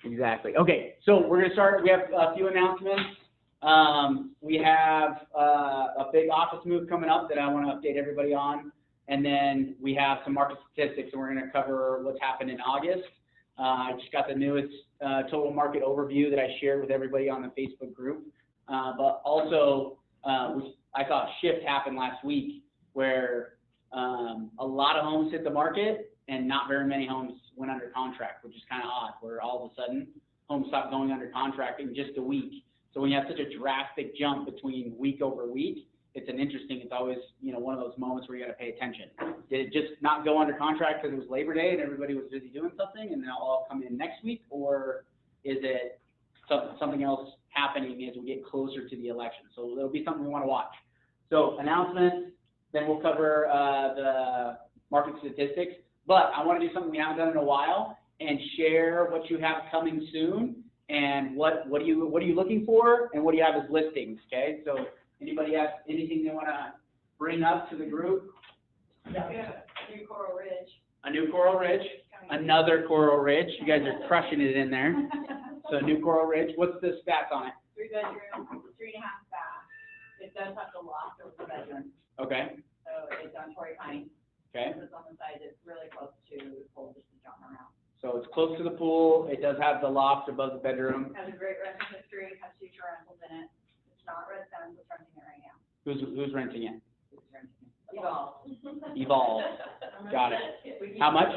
Exactly. Okay, so we're gonna start. We have a few announcements. We have a big office move coming up that I want to update everybody on, and then we have some market statistics, and we're gonna cover what's happened in August. I just got the newest total market overview that I shared with everybody on the Facebook group. But also, I saw a shift happen last week where a lot of homes hit the market and not very many homes went under contract, which is kind of odd, where all of a sudden homes stopped going under contract in just a week. So when you have such a drastic jump between week over week, it's always, one of those moments where you got to pay attention. Did it just not go under contract because it was Labor Day and everybody was busy doing something and they'll all come in next week? Or is it something else happening as we get closer to the election? So there'll be something we want to watch. So announcements, then we'll cover the market statistics. But I want to do something we haven't done in a while and share what you have coming soon and what are you looking for and what do you have as listings, okay? So anybody have anything they want to bring up to the group? Yeah, we have a new Coral Ridge. A new Coral Ridge, another Coral Ridge. You guys are crushing it in there. So new Coral Ridge. What's the stats on it? 3-bedroom, 3.5 bath. It does have the loft over the bedroom. Okay. So it's on Torrey Pine. Okay. It's on the side. It's really close to the pool, just to jump around. So it's close to the pool. It does have the loft above the bedroom. Has a great rental history. Has future rentals in it. It's not Red Sun. It's renting it right now. Who's renting it? It's renting it. Evolve. Evolve. Got it. How much?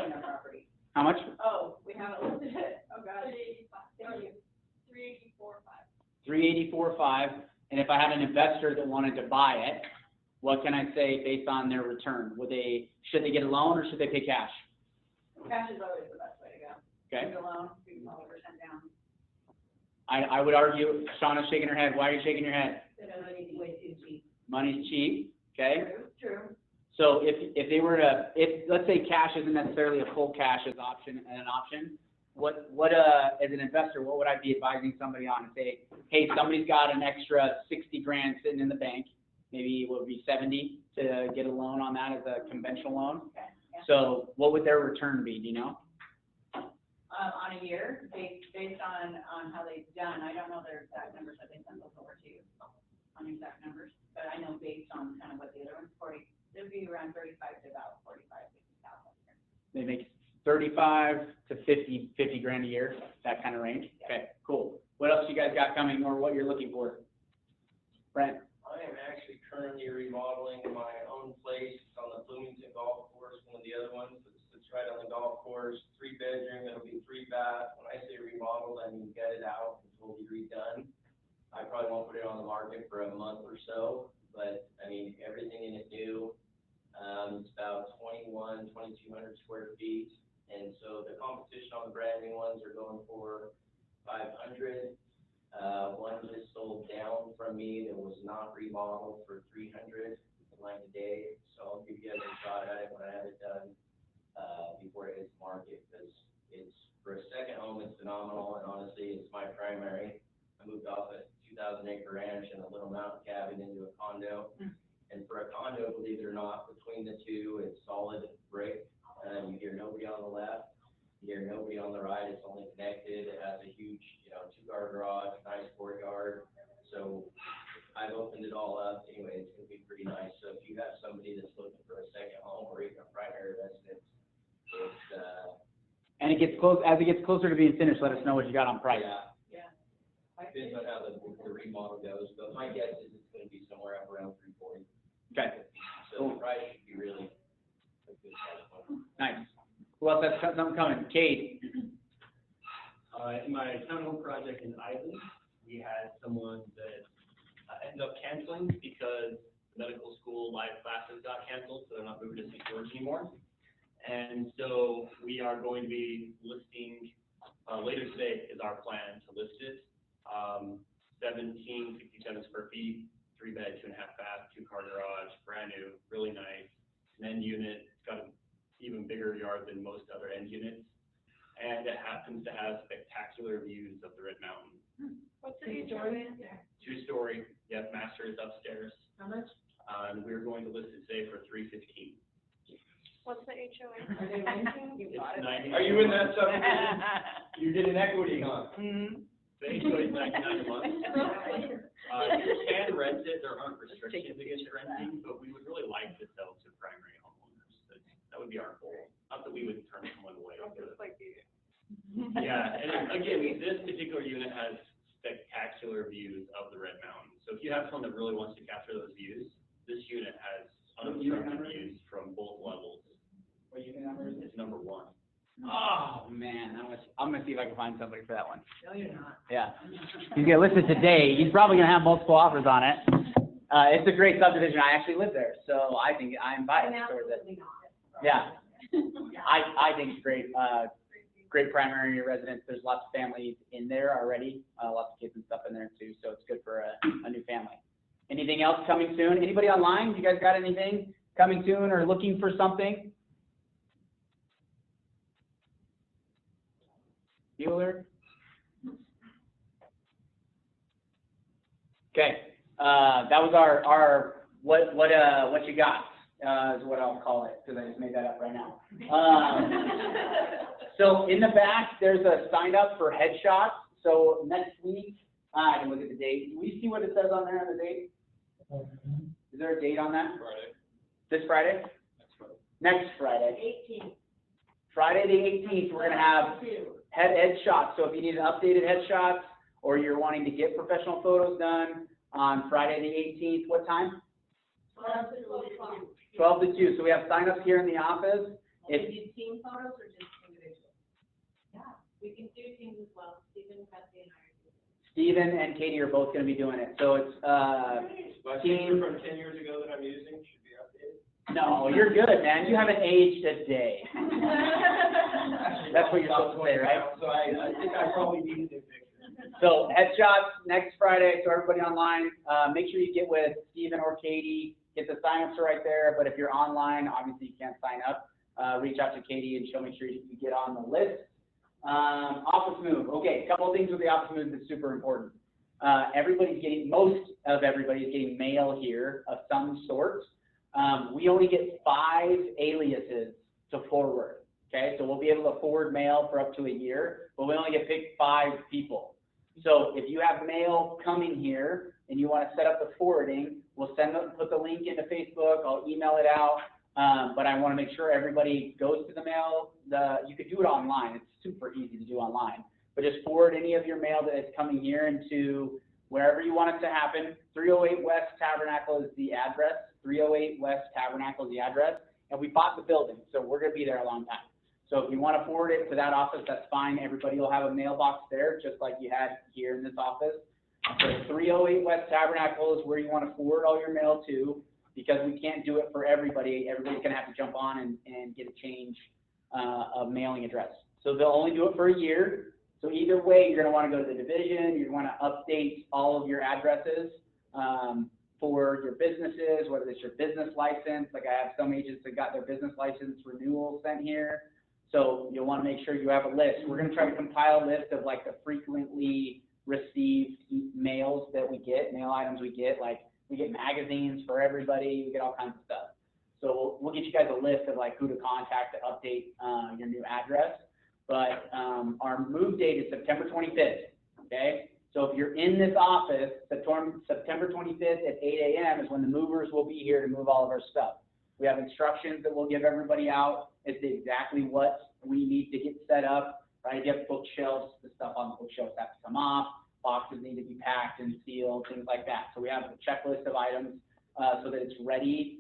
How much? Oh, we haven't listed it. Oh, God. 385. 384.5. And if I had an investor that wanted to buy it, what can I say based on their return? Should they get a loan or should they pay cash? Cash is always the best way to go. Okay. Get a loan, be 12% down. I would argue, Shauna's shaking her head. Why are you shaking your head? Money's way too cheap. Money's cheap, okay? True. So if they were to, let's say cash isn't necessarily a full cash as an option, what as an investor, what would I be advising somebody on? And say, hey, somebody's got an extra 60 grand sitting in the bank, maybe it would be 70 to get a loan on that as a conventional loan. Okay. Yeah. So what would their return be, do you know? On a year, based on how they've done, I don't know their exact numbers, I think send those over to you on exact numbers, but I know based on kind of what the other ones, it'd be around 35 to about 45, 50,000. They make 35 to 50 grand a year, that kind of range. Yeah. Okay, cool. What else you guys got coming or what you're looking for? Brent? I am actually currently remodeling my own place. It's on the Bloomington Golf Course, one of the other ones. It's right on the golf course, 3-bedroom, it'll be 3 bath. When I say remodeled, I mean get it out and totally redone. I probably won't put it on the market for a month or so, but I mean, everything in it new. It's about 2,200 square feet. And so the competition on the brand new ones are going for 500. One just sold down from me that was not remodeled for 300 like today. So I'll give you guys a shot at it when I have it done before it hits market, because it's for a second home, it's phenomenal, and honestly, it's my primary. I moved off a 2,000-acre ranch and a little mountain cabin into a condo. And for a condo, believe it or not, between the two, it's solid brick. You hear nobody on the left, you hear nobody on the right. It's only connected. It has a huge, 2-car garage, nice courtyard. So I've opened it all up. Anyway, it's going to be pretty nice. So if you have somebody that's looking for a second home or even a primary residence, And as it gets closer to being finished, let us know what you got on price. Yeah. Depends on how the remodel goes, but my guess is it's going to be somewhere up around 340. Okay. So the price should be really a good price point. Nice. Who else has something coming? Cade. In my townhome project in Island, we had someone that ended up canceling because the medical school live classes got canceled, so they're not moving to St. George anymore. And so we are going to be listing, later today is our plan to list it. 1767 square feet, 3-bed, 2.5 bath, 2-car garage, brand new, really nice. An end unit, it's got an even bigger yard than most other end units. And it happens to have spectacular views of the Red Mountain. What's the HOA? 2-story, yep, master is upstairs. How much? And we're going to list it today for $315. What's the HOA? Are they renting? You It's bought it? 90. Are you in that subdivision? You're getting equity, huh? The HOA is $99 a month. You can rent it, there aren't restrictions against renting, but we would really like to sell to primary homeowners. That would be our goal, not that we would turn someone away. Yeah, and again, this particular unit has spectacular views of the Red Mountains. So if you have someone that really wants to capture those views, this unit has unobstructed views from both levels. What unit number is it? It's number 1. Oh, man, I'm gonna see if I can find somebody for that one. No, you're not. Yeah. He's gonna list it today. He's probably gonna have multiple offers on it. It's a great subdivision. I actually live there, so I think I'm biased towards it. Yeah. I think it's great. Great primary residence. There's lots of families in there already, lots of kids and stuff in there too, so it's good for a new family. Anything else coming soon? Anybody online? You guys got anything coming soon or looking for something? Bueller? Okay, that was our what you got, is what I'll call it, because I just made that up right now. So in the back, there's a sign up for headshots. So next week, I can look at the date. Do we see what it says on there on the date? Is there a date on that? Friday. This Friday? Next Friday. 18th. Friday the 18th, we're gonna have headshots. So if you need an updated headshots or you're wanting to get professional photos done on Friday the 18th, what time? 12 to 2. So we have signups here in the office. Will you do team photos or just individual? Yeah, we can do teams as well. Stephen, Betsy, and I are doing it. Steven and Katie are both gonna be doing it. So it's, My team. picture from 10 years ago that I'm using should be updated. no, you're good, man. You haven't aged a day. That's what you're supposed to say, right? So I think I probably need a new picture. So headshots next Friday, so everybody online, make sure you get with Steven or Katie, get the signups right there, but if you're online, obviously you can't sign up. Reach out to Katie and she'll make sure you get on the list. Office move, okay, a couple of things with the office move that's super important. Most of everybody is getting mail here of some sort. We only get 5 aliases to forward, okay? So we'll be able to forward mail for up to a year, but we only get picked 5 people. So if you have mail coming here and you want to set up the forwarding, we'll put the link into Facebook, I'll email it out, but I want to make sure everybody goes to the mail. You could do it online, it's super easy to do online, but just forward any of your mail that is coming here into wherever you want it to happen. 308 West Tabernacle is the address. 308 West Tabernacle is the address, and we bought the building, so we're going to be there a long time. So if you want to forward it to that office, that's fine. Everybody will have a mailbox there, just like you had here in this office. So 308 West Tabernacle is where you want to forward all your mail to, because we can't do it for everybody. Everybody's going to have to jump on and get a change of mailing address. So they'll only do it for a year. So either way, you're going to want to go to the division. You want to update all of your addresses for your businesses, whether it's your business license. Like I have some agents that got their business license renewal sent here. So you'll want to make sure you have a list. We're going to try to compile a list of like the frequently received mails that we get, mail items we get. Like we get magazines for everybody. We get all kinds of stuff. So we'll get you guys a list of like who to contact to update your new address. But our move date is September 25th, okay? So if you're in this office, September 25th at 8 a.m. is when the movers will be here to move all of our stuff. We have instructions that we'll give everybody out as to exactly what we need to get set up, right? If you have bookshelves, the stuff on the bookshelves has to come off, boxes need to be packed and sealed, things like that. So we have a checklist of items so that it's ready.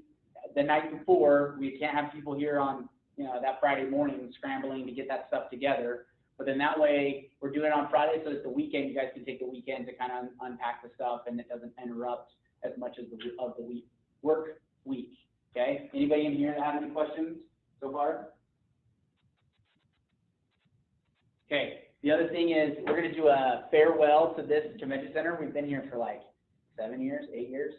The night before, we can't have people here on that Friday morning scrambling to get that stuff together. But then that way, we're doing it on Friday, so it's the weekend. You guys can take the weekend to kind of unpack the stuff, and it doesn't interrupt as much as the work week. Okay? Anybody in here that have any questions so far? Okay. The other thing is we're going to do a farewell to this convention center. We've been here for like 7 years, 8 years.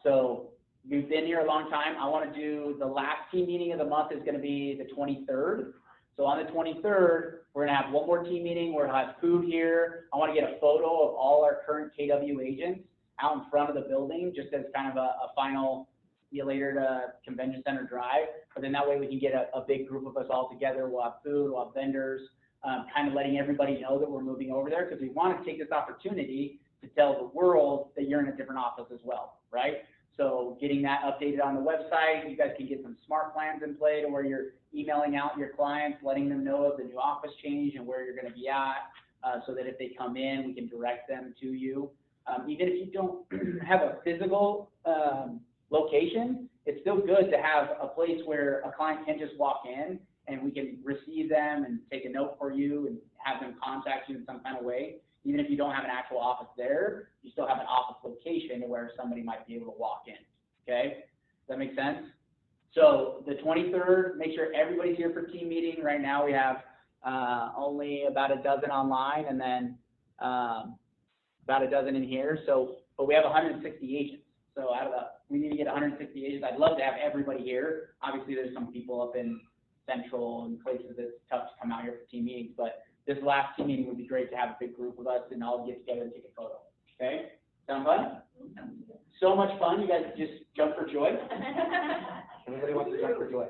So we've been here a long time. I want to do the last team meeting of the month is going to be the 23rd. So on the 23rd, we're going to have one more team meeting. We're going to have food here. I want to get a photo of all our current KW agents out in front of the building, just as kind of a final see you later to convention center drive. But then that way we can get a big group of us all together. We'll have food, we'll have vendors. kind of letting everybody know that we're moving over there, because we want to take this opportunity to tell the world that you're in a different office as well, right? So getting that updated on the website, you guys can get some smart plans in play to where you're emailing out your clients, letting them know of the new office change and where you're going to be at, so that if they come in, we can direct them to you. Even if you don't have a physical location, it's still good to have a place where a client can just walk in and we can receive them and take a note for you and have them contact you in some kind of way. Even if you don't have an actual office there, you still have an office location to where somebody might be able to walk in, okay? Does that make sense? So the 23rd, make sure everybody's here for team meeting. Right now we have only about a dozen online, and then about a dozen in here. So, but we have 160 agents. So out of we need to get 160 agents. I'd love to have everybody here. Obviously there's some people up in Central and places that's tough to come out here for team meetings, but this last team meeting would be great to have a big group of us and all get together and take a photo. Okay? Sound fun? So much fun. You guys just jump for joy. Everybody wants to jump for joy.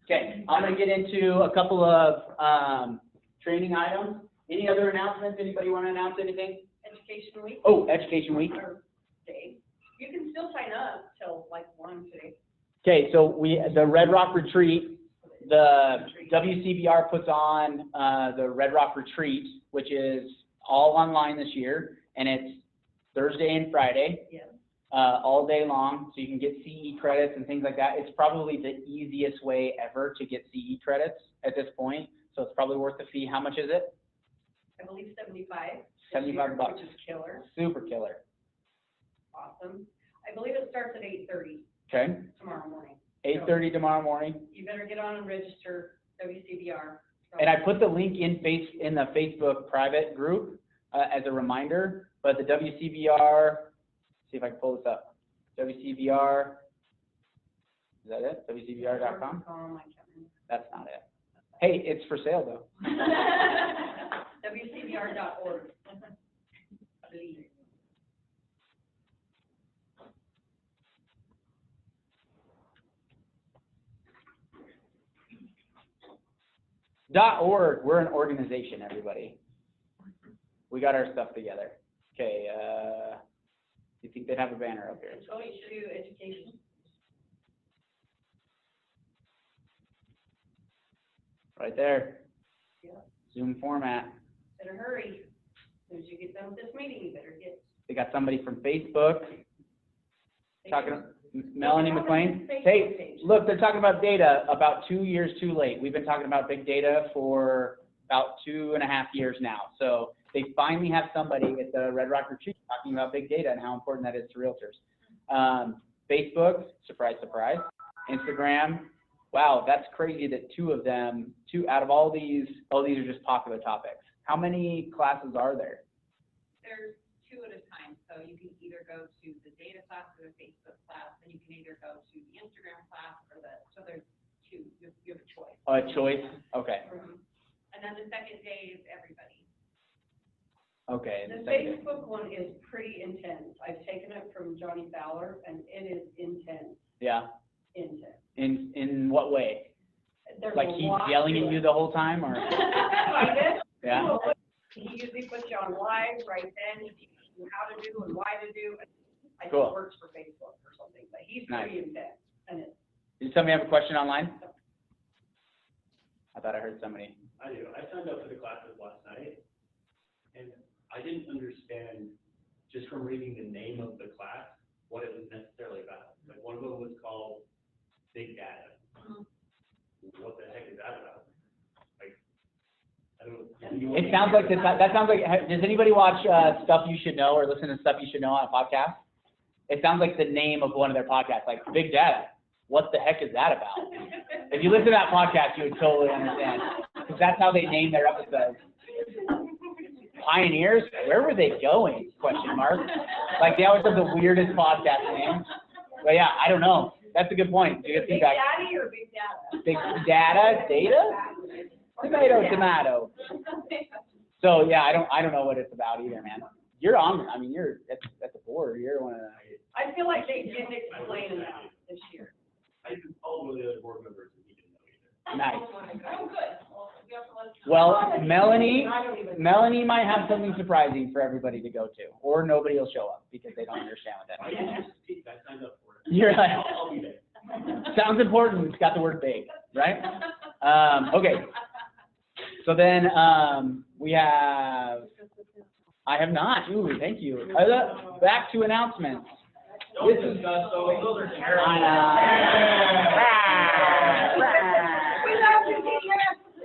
Okay, I'm going to get into a couple of training items. Any other announcements? Anybody want to announce anything? Education week. Oh, Education Week. Or day. You can still sign up till like 1 today. Okay, so the Red Rock Retreat, the WCBR puts on the Red Rock Retreat, which is all online this year, and it's Thursday and Friday, Yeah. all day long, so you can get CE credits and things like that. It's probably the easiest way ever to get CE credits at this point, so it's probably worth the fee. How much is it? I believe 75. $75 bucks. Which is killer. Super killer. Awesome. I believe it starts at 8:30 Okay, tomorrow morning. 8:30 tomorrow morning. You better get on and register WCBR. And I put the link in the Facebook private group as a reminder, but the WCBR, see if I can pull this up. WCBR, is that it? WCBR.com? That's not it. Hey, it's for sale though. WCBR.org. .org, we're an organization, everybody. We got our stuff together. Okay, you think they'd have a banner up here? It's going to education. Right there. Yeah. Zoom format. Better hurry. As soon as you get done with this meeting, you better get. They got somebody from Facebook talking, Melanie Well, McLean. Facebook Hey, page. look, they're talking about data about 2 years too late. We've been talking about big data for about 2.5 years now. So they finally have somebody at the Red Rock Retreat talking about big data and how important that is to realtors. Facebook, surprise, surprise. Instagram, wow, that's crazy that two out of all these, these are just popular topics. How many classes are there? There's 2 at a time, so you can either go to the data class or the Facebook class, and you can either go to the Instagram class or so there's 2, you have a choice. A choice? Okay. And then the second day is everybody. Okay. The second day. Facebook one is pretty intense. I've taken it from Johnny Fowler, and it is intense. Yeah. Intense. In what way? There's Like a he's lot yelling to at it. you the whole time, or? Kinda. Yeah. He usually puts you on live right then, he teaches you how to do and why to do. I think Cool. it works for Facebook or something, but he's Nice. pretty intense, and it's. Did somebody have a question online? I thought I heard somebody. I do. I signed up for the classes last night, and I didn't understand, just from reading the name of the class, what it was necessarily about. Like, one of them was called Big Data. What the heck is that about? Like, I don't know. It sounds like this. That sounds like. Does anybody watch Stuff You Should Know or listen to Stuff You Should Know on a podcast? It sounds like the name of one of their podcasts, like Big Data. What the heck is that about? If you listen to that podcast, you would totally understand, because that's how they name their episodes. Pioneers? Where were they going? Question mark. Like they always have the weirdest podcast names. But yeah, I don't know. That's a good point. Good Big feedback. Daddy or Big Data? Big data? Tomato. So yeah, I don't know what it's about either, man. You're on. I mean, you're at the board. You're one of the. I feel like they didn't explain enough this year. I even called one of the other board members and he didn't know either. Nice. Oh, good. Well, you have to let us know. Well, Melanie might have something surprising for everybody to go to, or nobody will show up because they don't understand what that I means. didn't just speak, I signed up for it. You're like, I'll be there. sounds important, it's got the word big, right? Okay, so then, we have, I have not, ooh, thank you. Back to announcements. Don't discuss those, those are terrible. I know.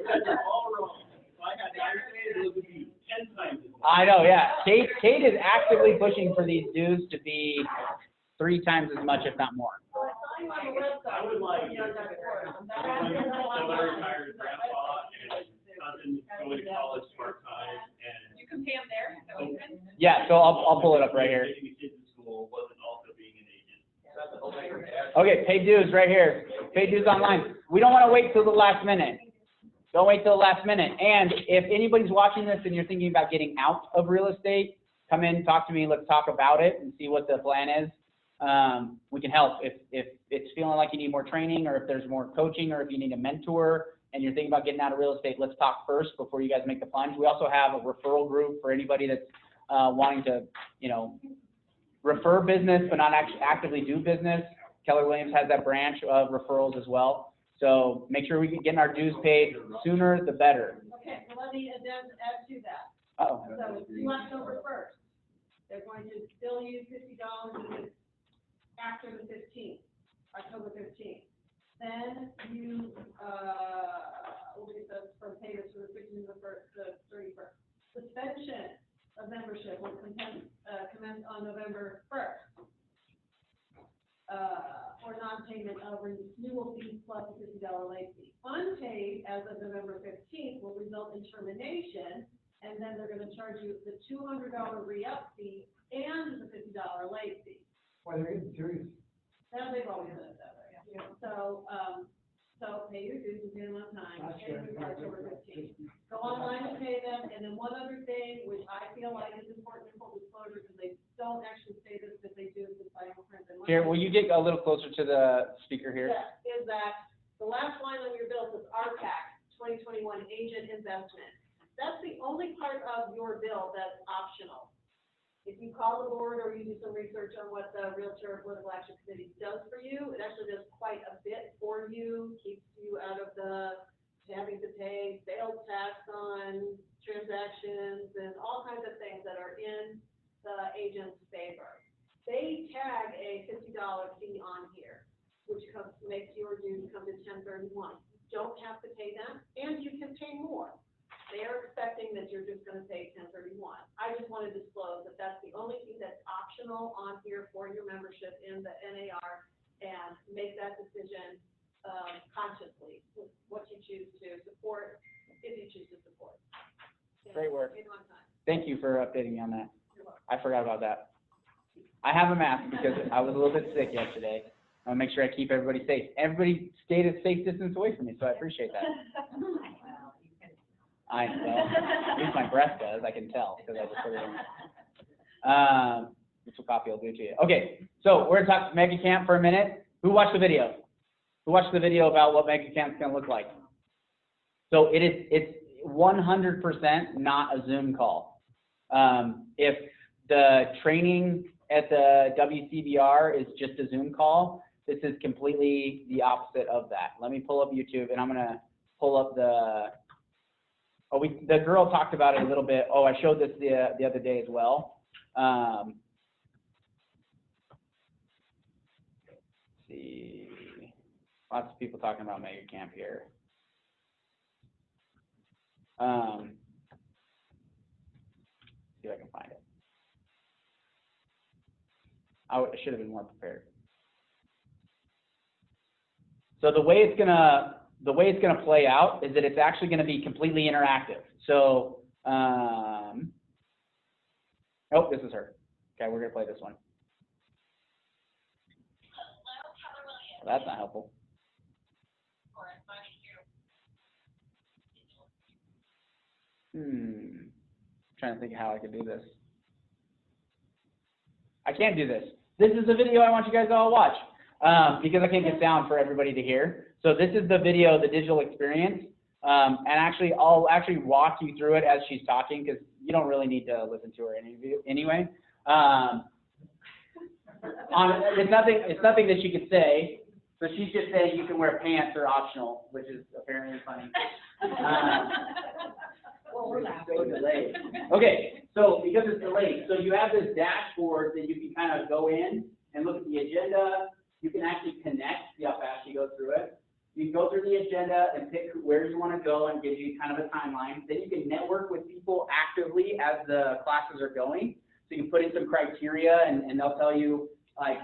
That's all wrong. If I had Iron Man, it would be 10 times as much. I know, yeah. Kate is actively pushing for these dues to be 3 times as much, if not more. I would like, somebody retired grandpa and cousin going to college part-time and. You can pay them there, so you can. Yeah, so I'll pull it up right here. Taking kids to school wasn't also being an agent. Okay, paid dues right here. Paid dues online. We don't want to wait till the last minute. Don't wait till the last minute. And if anybody's watching this and you're thinking about getting out of real estate, come in, talk to me. Let's talk about it and see what the plan is. We can help if it's feeling like you need more training, or if there's more coaching, or if you need a mentor and you're thinking about getting out of real estate. Let's talk first before you guys make the plunge. We also have a referral group for anybody that's wanting to, refer business but not actually actively do business. Keller Williams has that branch of referrals as well. So make sure we get getting our dues paid sooner the better. Okay, so let me add to that. Oh, So it's due October 1st. They're going to still use $50 after the 15th, October 15th. Then you, will be from payments for the 15th to the 31st. Suspension of membership will commence on November 1st. For non-payment of renewal fees plus a $50 late fee. Unpaid as of November 15th will result in termination, and then they're gonna charge you the $200 re-up fee and the $50 late fee. Why, they're getting serious. Now, they've always done it that way. So, pay your dues and pay them on time, pay them by October 15th. Go online and pay them, and then one other thing, which I feel like is important in full disclosure, because they don't actually say this, but they do, is final print. here, will you get a little closer to the speaker here? Yes, is that the last line on your bill says RPAC 2021 agent investment. That's the only part of your bill that's optional. If you call the board or you do some research on what the Realtor Political Action Committee does for you, it actually does quite a bit for you, keeps you out of the having to pay sales tax on transactions and all kinds of things that are in the agent's favor. They tag a $50 fee on here, which makes your dues come to 1031. You don't have to pay them, and you can pay more. They are expecting that you're just gonna pay 1031. I just want to disclose that that's the only fee that's optional on here for your membership in the NAR, and make that decision consciously with what you choose to support, if you choose to support. Great work. Pay them on time. Thank you for updating me on that. I forgot about that. I have a mask because I was a little bit sick yesterday. I want to make sure I keep everybody safe. Everybody stayed a safe distance away from me, so I appreciate that. I know. At least my breath does. I can tell because I just put it in. That's what coffee will do to you. Okay, so we're going to talk Mega Camp for a minute. Who watched the video? Who watched the video about what Mega Camp's going to look like? So it's 100% not a Zoom call. If the training at the WCBR is just a Zoom call, this is completely the opposite of that. Let me pull up YouTube, and I'm going to pull up the girl talked about it a little bit. Oh, I showed this the other day as well. Let's see, lots of people talking about Mega Camp here. See if I can find it. I should have been more prepared. So the way it's gonna play out is that it's actually gonna be completely interactive. So, oh, this is her. Okay, we're gonna play this one. Well, that's not helpful. Trying to think of how I could do this. I can't do this. This is the video I want you guys to all watch because I can't get sound for everybody to hear. So this is the video, the digital experience. And actually, I'll actually walk you through it as she's talking, because you don't really need to listen to her anyway. It's nothing that she could say. So she's just saying you can wear pants are optional, which is apparently funny. Well, we're laughing. So delayed. Okay, so because it's delayed, so you have this dashboard that you can kind of go in and look at the agenda. You can actually connect, see how fast you go through it. You can go through the agenda and pick where you want to go and give you kind of a timeline. Then you can network with people actively as the classes are going. So you can put in some criteria and they'll tell you like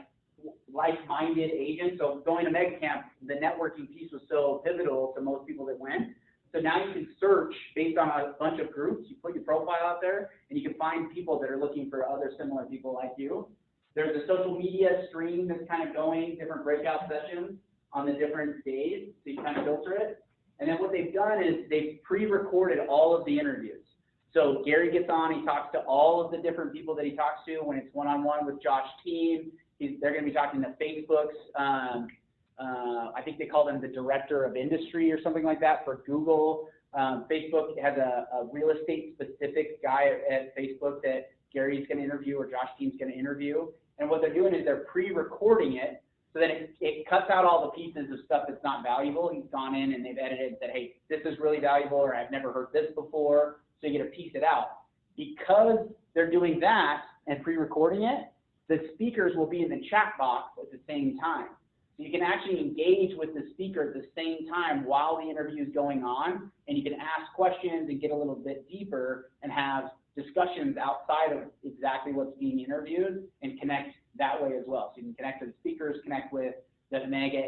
like-minded agents. So going to MegaCamp, the networking piece was so pivotal to most people that went. So now you can search based on a bunch of groups. You put your profile out there and you can find people that are looking for other similar people like you. There's a social media stream that's kind of going, different breakout sessions on the different days, so you kind of filter it. And then what they've done is they've pre-recorded all of the interviews. So Gary gets on, he talks to all of the different people that he talks to when it's one-on-one with Josh Team. They're going to be talking to Facebook's, I think they call them the director of industry or something like that for Google. Facebook has a real estate specific guy at Facebook that Gary's going to interview or Josh Team's going to interview. And what they're doing is they're pre-recording it, so then it cuts out all the pieces of stuff that's not valuable. He's gone in and they've edited and said, hey, this is really valuable, or I've never heard this before, so you get to piece it out. Because they're doing that and pre-recording it, the speakers will be in the chat box at the same time. So you can actually engage with the speaker at the same time while the interview is going on, and you can ask questions and get a little bit deeper and have discussions outside of exactly what's being interviewed and connect that way as well. So you can connect to the speakers, connect with the mega,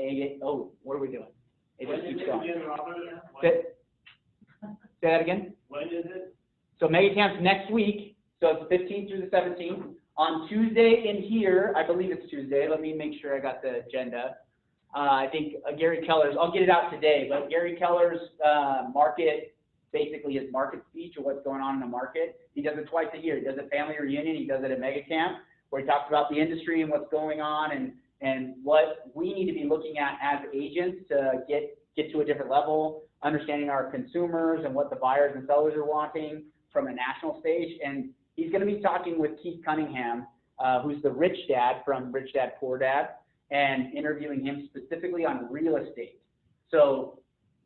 oh, what are we doing? It just keeps going. Say that again? When is it? So MegaCamp's next week, so it's 15th through the 17th. On Tuesday in here, I believe it's Tuesday, let me make sure I got the agenda. I think Gary Keller's, I'll get it out today, but Gary Keller's market, basically his market speech or what's going on in the market. He does it twice a year. He does a family reunion, he does it at MegaCamp, where he talks about the industry and what's going on and what we need to be looking at as agents to get to a different level, understanding our consumers and what the buyers and sellers are wanting from a national stage. And he's going to be talking with Keith Cunningham, who's the rich dad from Rich Dad Poor Dad, and interviewing him specifically on real estate. So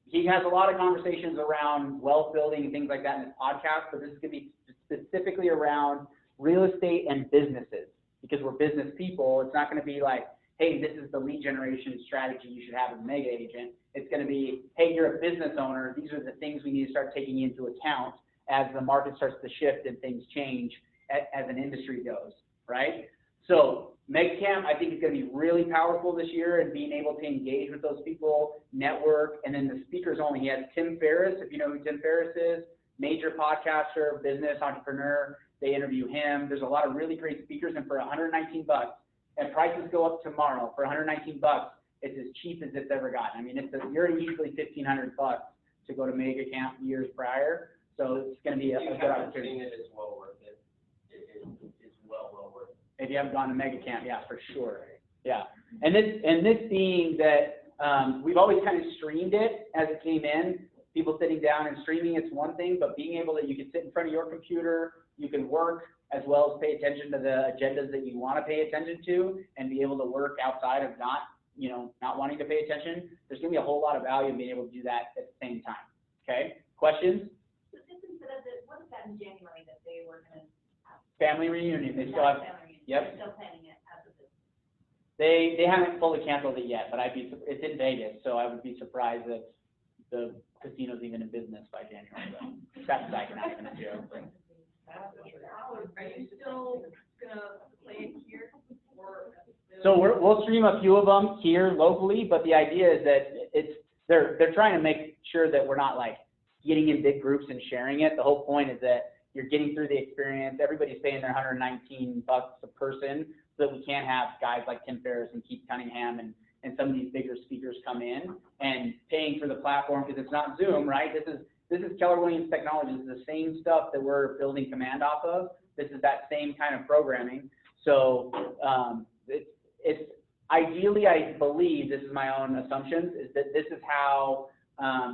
he has a lot of conversations around wealth building and things like that in his podcast, but this is going to be specifically around real estate and businesses, because we're business people. It's not going to be like, hey, this is the lead generation strategy you should have as a mega agent. It's going to be, hey, you're a business owner. These are the things we need to start taking into account as the market starts to shift and things change as an industry goes, right? So MegaCamp, I think, is going to be really powerful this year in being able to engage with those people, network, and then the speakers only. He has Tim Ferriss, if you know who Tim Ferriss is, major podcaster, business entrepreneur. They interview him. There's a lot of really great speakers, and for $119, and prices go up tomorrow. For $119, it's as cheap as it's ever gotten. I mean, you're usually $1,500 to go to MegaCamp years prior, so it's going to be a good opportunity. Seen it, it's well worth it. It's well worth it. If you haven't gone to MegaCamp, yeah, for sure. Yeah, and this being that we've always kind of streamed it as it came in. People sitting down and streaming, it's one thing, but being able that you can sit in front of your computer, you can work as well as pay attention to the agendas that you want to pay attention to, and be able to work outside of not wanting to pay attention. There's going to be a whole lot of value in being able to do that at the same time. Okay, questions? So this instead of what is that in January that they were gonna have? Family reunion. They still have. Yep. They're still planning it as of this. They haven't fully canceled it yet, but it's in Vegas, so I would be surprised if the casino's even in business by January. But that's not even a joke. Are you still gonna play it here or? So we'll stream a few of them here locally, but the idea is that they're trying to make sure that we're not like getting in big groups and sharing it. The whole point is that you're getting through the experience. Everybody's paying their $119 a person, so that we can have guys like Tim Ferriss and Keith Cunningham and some of these bigger speakers come in and paying for the platform, because it's not Zoom, right? This is Keller Williams technology. This is the same stuff that we're building Command off of. This is that same kind of programming. So it's ideally, I believe, this is my own assumptions, is that this is how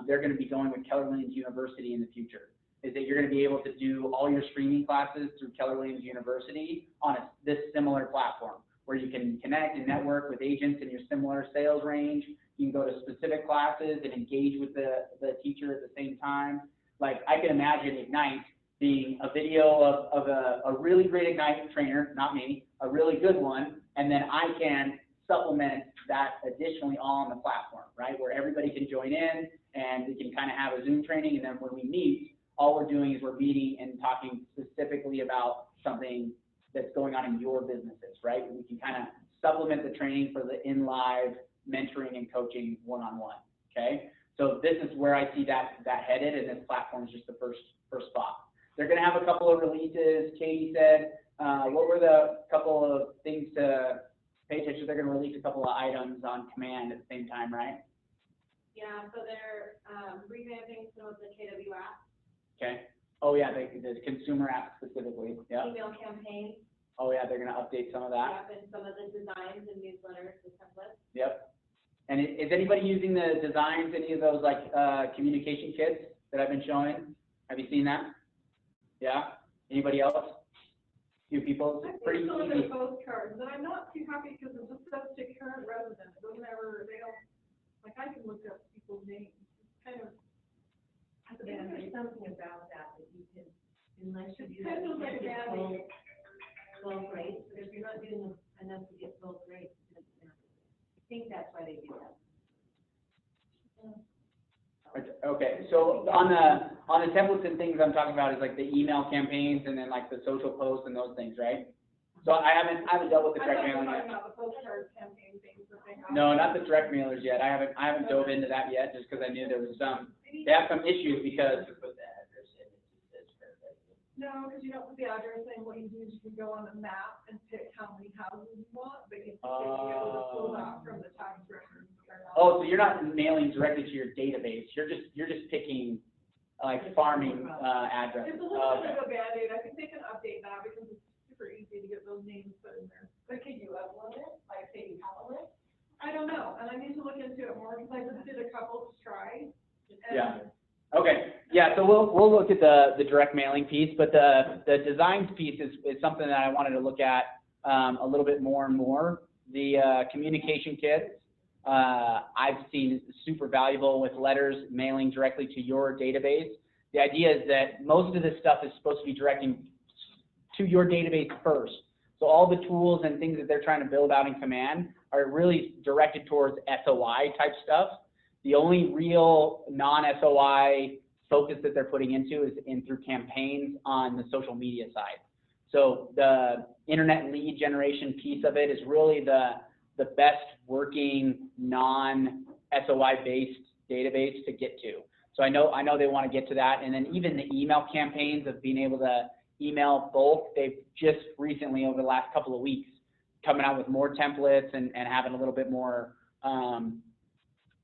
they're going to be going with Keller Williams University in the future. Is that you're going to be able to do all your streaming classes through Keller Williams University on this similar platform, where you can connect and network with agents in your similar sales range. You can go to specific classes and engage with the teacher at the same time. Like, I can imagine Ignite being a video of a really great Ignite trainer, not me, a really good one, and then I can supplement that additionally all on the platform, right? Where everybody can join in and we can kind of have a Zoom training, and then when we meet, all we're doing is we're meeting and talking specifically about something that's going on in your businesses, right? We can kind of supplement the training for the in-live mentoring and coaching one-on-one, okay? So this is where I see that headed, and this platform is just the first spot. They're going to have a couple of releases. Katie said, what were the couple of things to pay attention? They're going to release a couple of items on command at the same time, right? Yeah, so they're revamping some of the KW apps, Okay. Oh yeah, the consumer app specifically. Yep. email campaigns, Oh yeah, they're going to update some of that. and some of the designs and newsletters, the templates. Yep. And is anybody using the designs, any of those like communication kits that I've been showing? Have you seen that? Yeah. Anybody else? Few people. I Pretty think some of easy. the postcards, and I'm not too happy because it just says to current residents, those never, they don't, like, I can look up people's names, it's kind of. I think there's something about that you can, unless you do Kind of like a bad name. low grades, but if you're not doing enough to get low grades, it doesn't matter. I think that's why they do that. Okay, so on the templates and things I'm talking about is like the email campaigns and then like the social posts and those things, right? So I haven't dealt with the direct mailing yet. I'm not talking about the postcard campaign things that they have. No, not the direct mailers yet. I haven't dove into that yet, just because I knew there was they have some issues because. No, because you don't put the address in, what you do is you can go on the map and pick how many houses you want, but you have to be able to pull that from the tax records. Oh, so you're not mailing directly to your database. You're just picking like farming addresses. It's a little bit of a Band-Aid, I think they can update that because it's super easy to get those names put in there. But can you upload it, like say you have a list? I don't know, and I need to look into it more, because I just did a couple to try. and- Yeah. Okay, yeah, so we'll look at the direct mailing piece, but the designs piece is something that I wanted to look at a little bit more and more. The communication kits, I've seen super valuable with letters mailing directly to your database. The idea is that most of this stuff is supposed to be directing to your database first. So all the tools and things that they're trying to build out in Command are really directed towards SOI type stuff. The only real non-SOI focus that they're putting into is through campaigns on the social media side. So the internet lead generation piece of it is really the best working non-SOI based database to get to. So I know they want to get to that. And then even the email campaigns of being able to email bulk, they've just recently over the last couple of weeks coming out with more templates and having a little bit more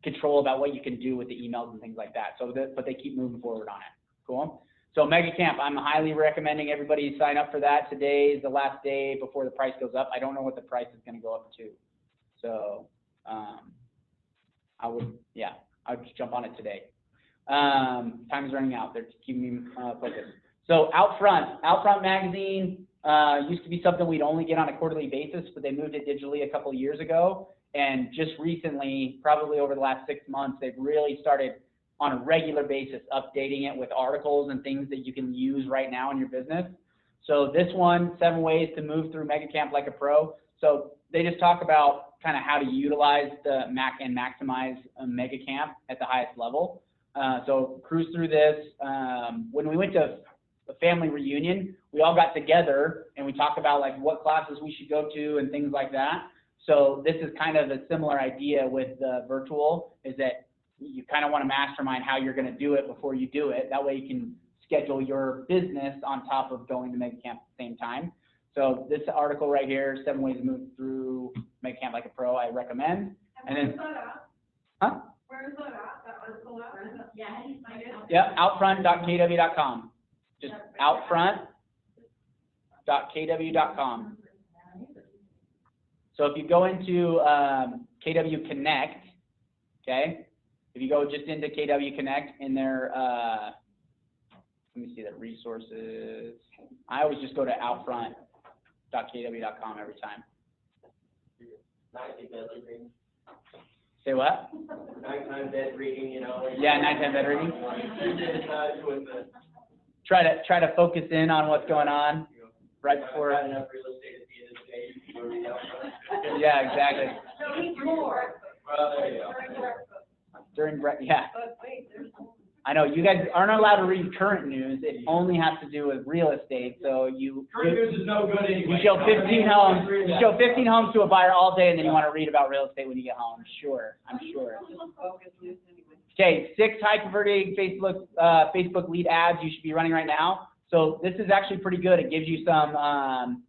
control about what you can do with the emails and things like that. So but they keep moving forward on it. Cool. So Mega Camp, I'm highly recommending everybody sign up for that. Today is the last day before the price goes up. I don't know what the price is going to go up to. So I'd just jump on it today. Time is running out. They're keeping me focused. So Outfront Magazine used to be something we'd only get on a quarterly basis, but they moved it digitally a couple of years ago. And just recently, probably over the last 6 months, they've really started on a regular basis updating it with articles and things that you can use right now in your business. So this one, 7 ways to move through Mega Camp like a pro. So they just talk about kind of how to utilize the and maximize Mega Camp at the highest level. So cruise through this. When we went to a family reunion, we all got together and we talked about like what classes we should go to and things like that. So this is kind of a similar idea with the virtual, is that you kind of want to mastermind how you're going to do it before you do it. That way you can schedule your business on top of going to Mega Camp at the same time. So this article right here, 7 ways to move through Mega Camp like a pro, I recommend. And then, where's that at? huh? Where is that at, that article at? Yeah, how do you find it? Yeah, outfront.kw.com. Just outfront.kw.com. So if you go into KW Connect, okay, If you go just into KW Connect in their, let me see the resources. I always just go to outrun.kw.com every time. Nighttime bed reading. Say what? Nighttime bed reading, you know. Yeah, nighttime bed reading. You get in touch with the. Try to focus in on what's going on right before. I've got enough real estate at the end of the day, you can go read out. Yeah, exactly. So he's more. Well, there you go. Yeah. But wait, there's. I know, you guys aren't allowed to read current news. It only has to do with real estate, so Current news is no good anyway. you show 15 homes, to a buyer all day, and then you want to read about real estate when you get home. Sure, I'm sure. Okay, 6 high converting Facebook lead ads you should be running right now. So this is actually pretty good. It gives you some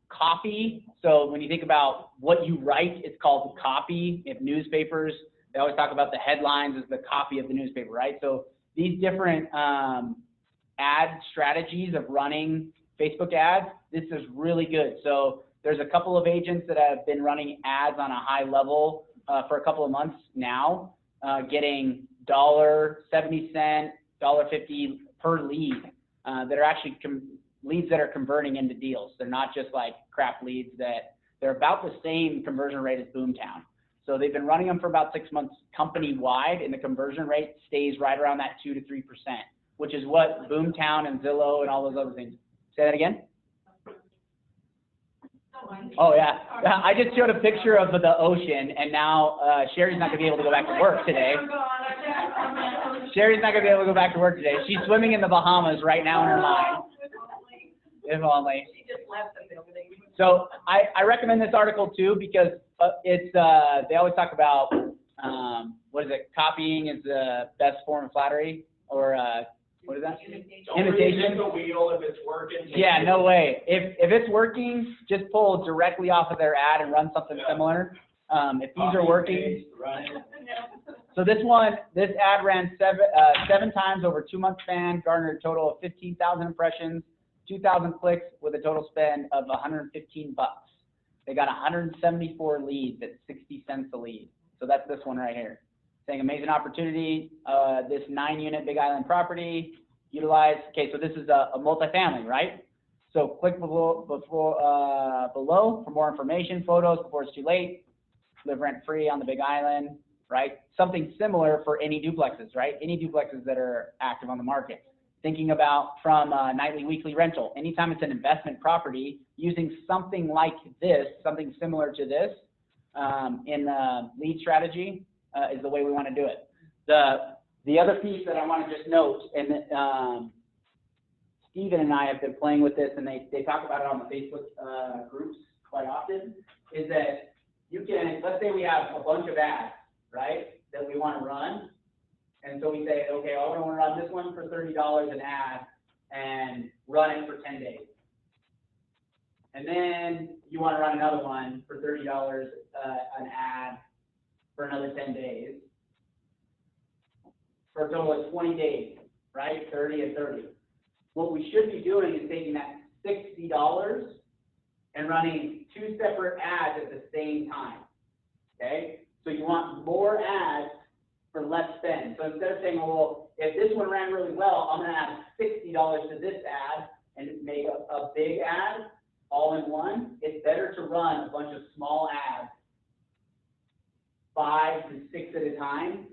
copy. So when you think about what you write, it's called the copy. If newspapers, they always talk about the headlines as the copy of the newspaper, right? So these different ad strategies of running Facebook ads, this is really good. So there's a couple of agents that have been running ads on a high level for a couple of months now, getting $1.70, $1.50 per lead that are actually leads that are converting into deals. They're not just like crap leads they're about the same conversion rate as Boomtown. So they've been running them for about 6 months company-wide, and the conversion rate stays right around that 2 to 3%, which is what Boomtown and Zillow and all those other things. Say that again? Oh, yeah. I just showed a picture of the ocean, and now Sherry's not going to be able to go back to work today. Sherry's not going to be able to go back to work today. She's swimming in the Bahamas right now in her mind. If only. She just left the building. So I recommend this article too, because it's they always talk about what is it? Copying is the best form of flattery, or what is that? Imitation. The wheel if it's working. Yeah, no way. If it's working, just pull directly off of their ad and run something similar. If these are working. So this ad ran seven times over a 2-month span, garnered a total of 15,000 impressions, 2,000 clicks with a total spend of $115. They got 174 leads at 60 cents a lead. So that's this one right here. Saying amazing opportunity, this 9-unit Big Island property, utilize, okay, so this is a multifamily, right? So click below for more information, photos before it's too late, live rent free on the Big Island, right? Something similar for any duplexes, right? Any duplexes that are active on the market. Thinking about from nightly, weekly rental. Anytime it's an investment property, using something like this, something similar to this in the lead strategy is the way we want to do it. The other piece that I want to just note, and Steven and I have been playing with this, and they talk about it on the Facebook groups quite often, is that you can, let's say we have a bunch of ads, right, that we want to run. And so we say, okay, I want to run this one for $30 an ad and run it for 10 days. And then you want to run another one for $30 an ad for another 10 days. For a total of 20 days, right? 30 and 30. What we should be doing is taking that $60 and running 2 separate ads at the same time. Okay? So you want more ads for less spend. So instead of saying, well, if this one ran really well, I'm going to add $60 to this ad and make a big ad all in one, it's better to run a bunch of small ads, 5 to 6 at a time,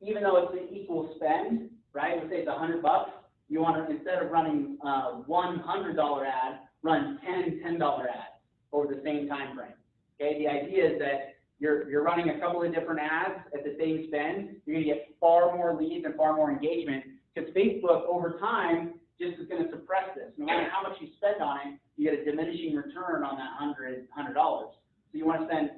even though it's an equal spend, right? Let's say it's $100. You want to, instead of running one $100 ad, run 10 $10 ads over the same time frame. Okay, the idea is that you're running a couple of different ads at the same spend. You're going to get far more leads and far more engagement, because Facebook over time just is going to suppress this. No matter how much you spend on it, you get a diminishing return on that $100. So you want to spend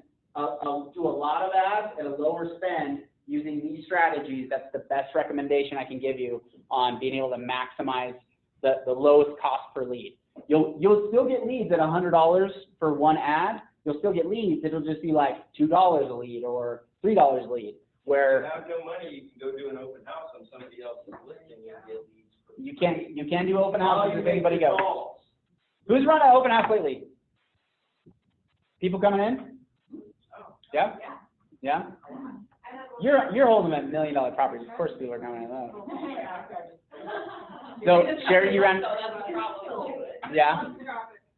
do a lot of ads at a lower spend using these strategies. That's the best recommendation I can give you on being able to maximize the lowest cost per lead. You'll still get leads at $100 for one ad. You'll still get leads. It'll just be like $2 a lead or $3 a lead. Where if you have no money, you can go do an open house on somebody else's listing and get leads. you can do open houses if anybody goes. Who's run an open house lately? People coming in? Yeah? Yeah? I have You're holding them at $1 million properties, of course people are coming at that. So, Sherry, you ran, yeah?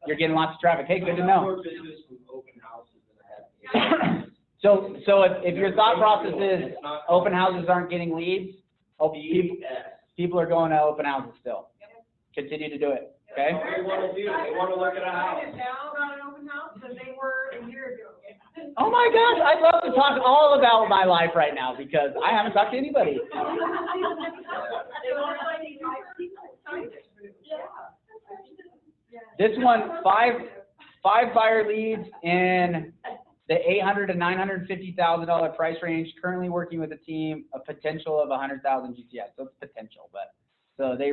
You're getting lots of traffic, hey, good to know. More business from open houses than I have. So if your thought process is open houses aren't getting leads, people are going to open houses still. Continue to do it, okay? That's all they wanna do, they wanna look at a house. I now got an open house than they were a year ago. Oh my gosh, I'd love to talk all about my life right now because I haven't talked to anybody. This one, five buyer leads in the $800,000 to $950,000 price range. Currently working with a team, a potential of 100,000 GTS. So it's potential, but so they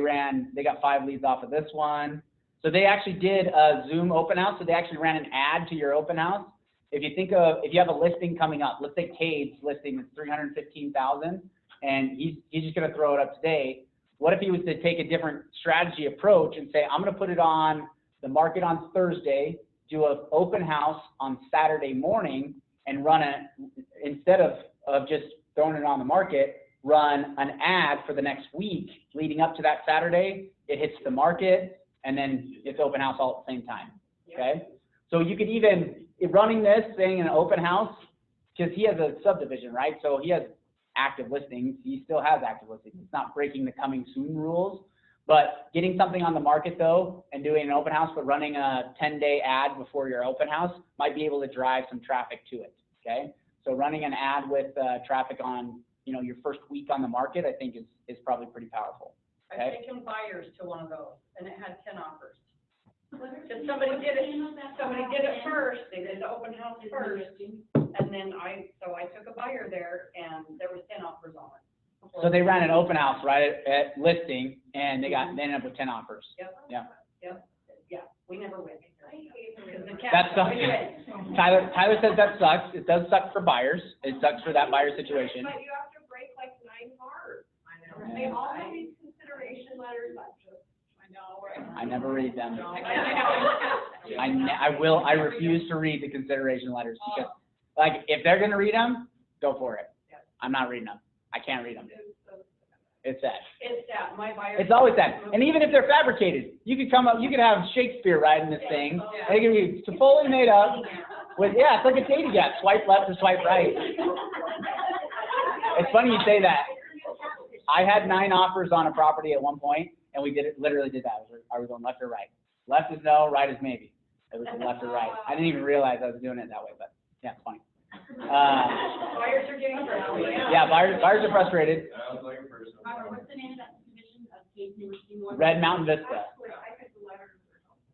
got 5 leads off of this one. So they actually did a Zoom open house. So they actually ran an ad to your open house. If you have a listing coming up, let's say Cade's listing is 315,000, and he's just going to throw it up today. What if he was to take a different strategy approach and say, I'm going to put it on the market on Thursday, do an open house on Saturday morning, and run it, instead of just throwing it on the market, run an ad for the next week leading up to that Saturday. It hits the market, and then it's open house all at the same time, okay? So you could even, running this thing in an open house, because he has a subdivision, right? So he has active listings. He still has active listings. It's not breaking the coming soon rules. But getting something on the market, though, and doing an open house, but running a 10-day ad before your open house might be able to drive some traffic to it, okay? So running an ad with traffic on, your first week on the market, I think is probably pretty powerful, okay? I've taken buyers to one of those, and it had 10 offers. Because somebody did it first, they did the open house first, and then I took a buyer there, and there was 10 offers on it. So they ran an open house right at listing, and they ended up with 10 offers. Yep. Yeah. Yep, yeah, we never win. That sucks. Tyler says that sucks. It does suck for buyers. It sucks for that buyer situation. But you have to break like 9 hearts. I know. They all have these consideration letters, I know, right? I never read them. I refuse to read the consideration letters because, like, if they're gonna read them, go for it. I'm not reading them. I can't read them. It's sad. It's that, my buyers. It's always sad. And even if they're fabricated, you could have Shakespeare writing this thing. They can be fully made up with, it's like a dating app. Swipe left or swipe right. It's funny you say that. I had 9 offers on a property at one point, and we literally did that. Are we going left or right? Left is no, right is maybe. It was left or right. I didn't even realize I was doing it that way, but yeah, it's funny. Buyers are getting frustrated. Yeah, buyers are frustrated. Sounds like a person. What's the name of that subdivision of Cade's new listing? Red Mountain Vista. Actually, I think the letters are helpful.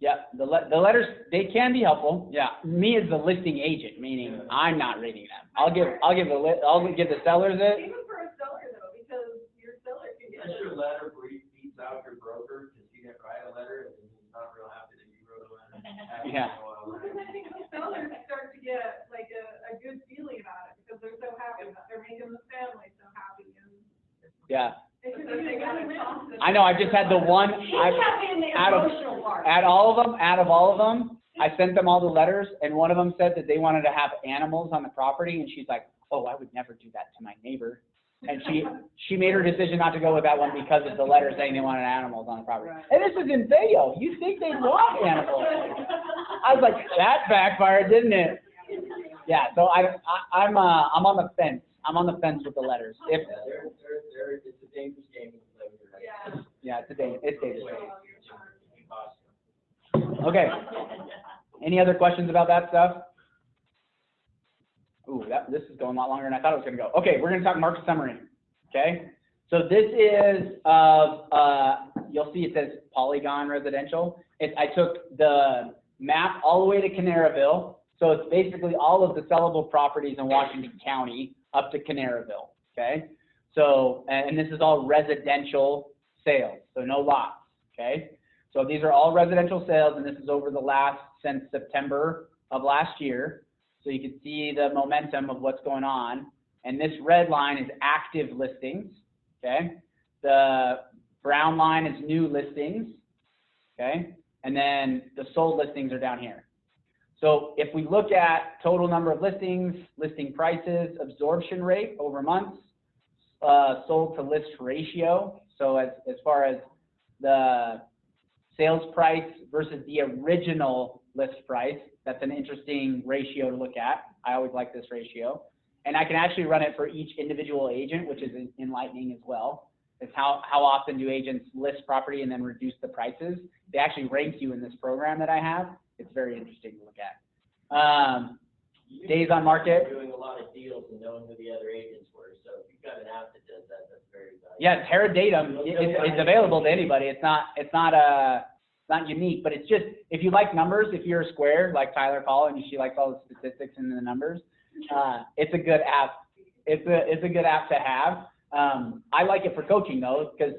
Yeah, the letters, they can be helpful. Yeah, me as the listing agent, meaning I'm not reading them. I'll give the sellers it. Even for a seller though, because your seller can get. Unless your letter beats out your broker, because he didn't write a letter, and he's not real happy that you wrote a letter. Yeah. Because I think the sellers start to get like a good feeling about it, because they're so happy, they're making the family so happy, and. Yeah. They got a cost. I know, I've just had the one, out of all of them, I sent them all the letters, and one of them said that they wanted to have animals on the property, and she's like, oh, I would never do that to my neighbor. And she made her decision not to go with that one because of the letter saying they wanted animals on the property. And this is in Fayette. You think they want animals? I was like, that backfired, didn't it? Yeah, so I'm on the fence. I'm on the fence with the letters. If It's a dangerous game. yeah, it's dangerous. Okay. Any other questions about that stuff? Ooh, this is going a lot longer than I thought it was going to go. Okay, we're going to talk market summary. Okay, so this is you'll see it says Polygon Residential. I took the map all the way to Canaraville, so it's basically all of the sellable properties in Washington County up to Canaraville. Okay, so and this is all residential sales, so no lots. Okay, so these are all residential sales, and this is over since September of last year. So you can see the momentum of what's going on. And this red line is active listings, okay? The brown line is new listings, okay? And then the sold listings are down here. So if we look at total number of listings, listing prices, absorption rate over months, sold to list ratio. So as far as the sales price versus the original list price, that's an interesting ratio to look at. I always like this ratio. And I can actually run it for each individual agent, which is enlightening as well. It's how often do agents list property and then reduce the prices. They actually rank you in this program that I have. It's very interesting to look at. Days on market. Doing a lot of deals and knowing who the other agents were, so if you've got an app that does that, that's very valuable. Yeah, Terradatum, it's available to anybody. It's not unique, but it's just, if you like numbers, if you're a square, like Tyler Call, and she likes all the statistics and the numbers, it's a good app. It's a good app to have. I like it for coaching though, because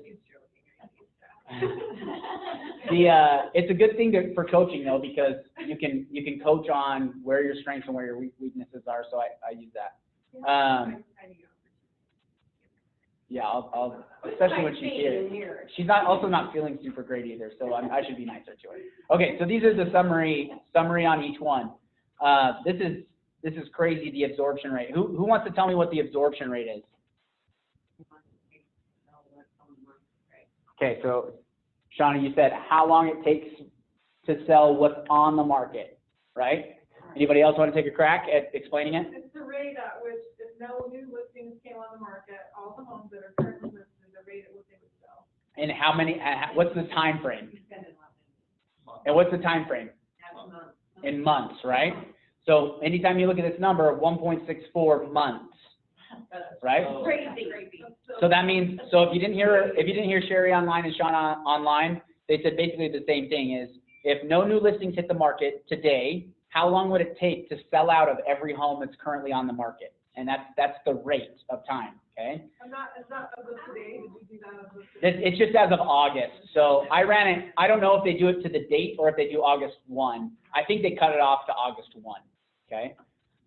it's a good thing for coaching though, because you can coach on where your strengths and where your weaknesses are. So I use that. Yeah, I'll especially when she's here. She's also not feeling super great either, so I should be nicer to her. Okay, so these are the summary on each one. This is crazy, the absorption rate. Who wants to tell me what the absorption rate is? Okay, so Shauna, you said how long it takes to sell what's on the market, right? Anybody else want to take a crack at explaining it? It's the rate at which, if no new listings came on the market, all the homes that are currently listed, the rate at which they would sell. And how many? What's the time frame? And what's the time frame? In months, right? So anytime you look at this number of 1.64 months, right? Crazy. So that means, so if you didn't hear Sherry online and Shauna online, they said basically the same thing is, if no new listings hit the market today, how long would it take to sell out of every home that's currently on the market? And that's the rate of time, okay? It's not as of today, did you do that as of today? It's just as of August. So I ran it, I don't know if they do it to the date or if they do August 1. I think they cut it off to August 1, okay?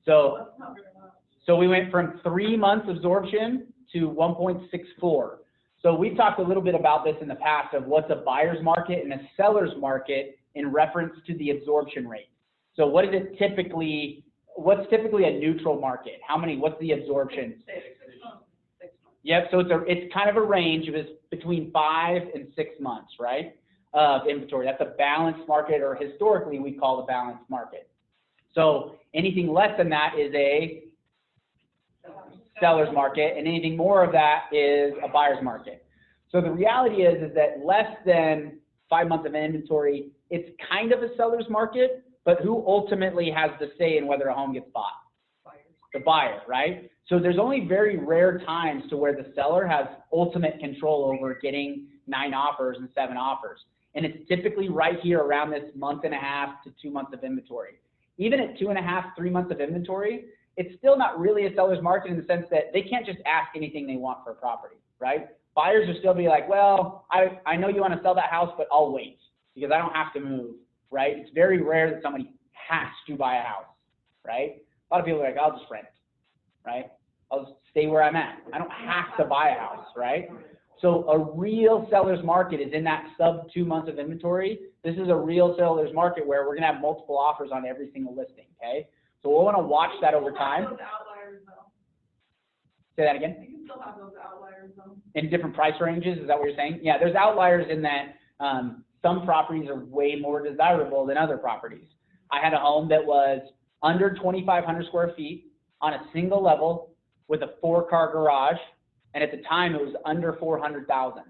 So we went from 3 months absorption to 1.64. So we've talked a little bit about this in the past of what's a buyer's market and a seller's market in reference to the absorption rate. So what is it typically, what's typically a neutral market? What's the absorption? 6 months. Yep, so it's kind of a range of between 5 and 6 months, right, of inventory. That's a balanced market, or historically we call the balanced market. So anything less than that is a seller's market, and anything more of that is a buyer's market. So the reality is that less than 5 months of inventory, it's kind of a seller's market, but who ultimately has the say in whether a home gets bought? The buyer, right? So there's only very rare times to where the seller has ultimate control over getting 9 offers and 7 offers. And it's typically right here around this 1.5 to 2 months of inventory. Even at 2.5, 3 months of inventory, it's still not really a seller's market in the sense that they can't just ask anything they want for a property, right? Buyers will still be like, well, I know you want to sell that house, but I'll wait because I don't have to move, right? It's very rare that somebody has to buy a house, right? A lot of people are like, I'll just rent, right? I'll just stay where I'm at. I don't have to buy a house, right? So a real seller's market is in that sub 2 months of inventory. This is a real seller's market where we're going to have multiple offers on every single listing, okay? So we'll want to watch that over time. Those outliers though. Say that again? You can still have those outliers though. In different price ranges, is that what you're saying? Yeah, there's outliers in that some properties are way more desirable than other properties. I had a home that was under 2,500 square feet on a single level with a 4-car garage, and at the time it was under 400,000,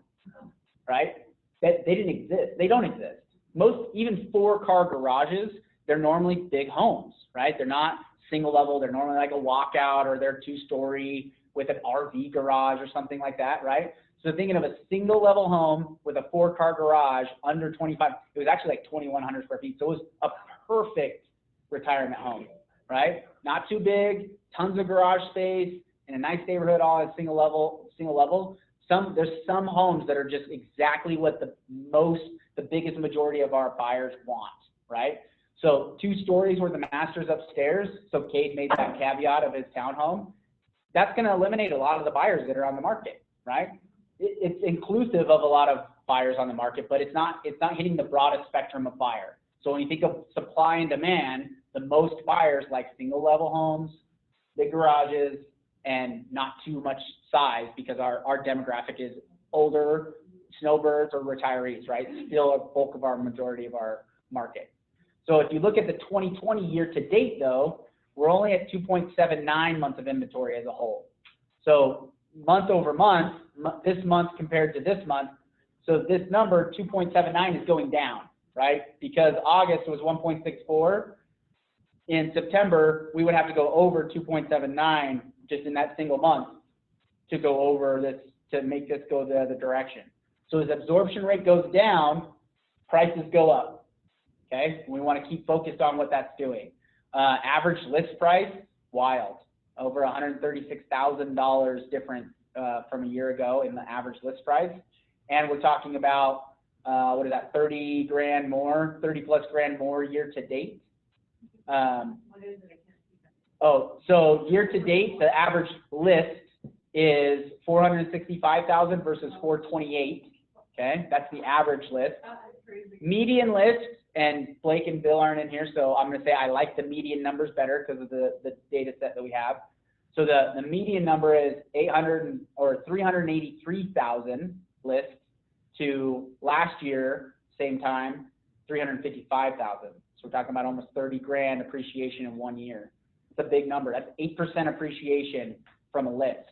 right? They didn't exist. They don't exist. Most, even 4-car garages, they're normally big homes, right? They're not single level. They're normally like a walkout, or they're 2-story with an RV garage or something like that, right? So thinking of a single level home with a 4-car garage under 25, it was actually like 2,100 square feet. So it was a perfect retirement home, right? Not too big, tons of garage space, in a nice neighborhood, all at single level. There's some homes that are just exactly what the biggest majority of our buyers want, right? So 2 stories where the master's upstairs, so Cade made that caveat of his townhome, that's going to eliminate a lot of the buyers that are on the market, right? It's inclusive of a lot of buyers on the market, but it's not hitting the broadest spectrum of buyer. So when you think of supply and demand, the most buyers like single level homes, big garages, and not too much size, because our demographic is older, snowbirds or retirees, right? Still a bulk of our majority of our market. So if you look at the 2020 year to date though, we're only at 2.79 months of inventory as a whole. So month over month, this month compared to this month, so this number 2.79 is going down, right? Because August was 1.64. In September, we would have to go over 2.79 just in that single month to go over this, to make this go the other direction. So as absorption rate goes down, prices go up, okay? We want to keep focused on what that's doing. Average list price, wild, over $136,000 different from a year ago in the average list price. And we're talking about, what is that, 30 grand more, 30 plus grand more year to date. So year to date, the average list is 465,000 versus 428. Okay, that's the average list. Median list, and Blake and Bill aren't in here, so I'm going to say I like the median numbers better because of the data set that we have. So the median number is 383,000 lists to last year, same time, 355,000. So we're talking about almost 30 grand appreciation in 1 year. It's a big number. That's 8% appreciation from a list.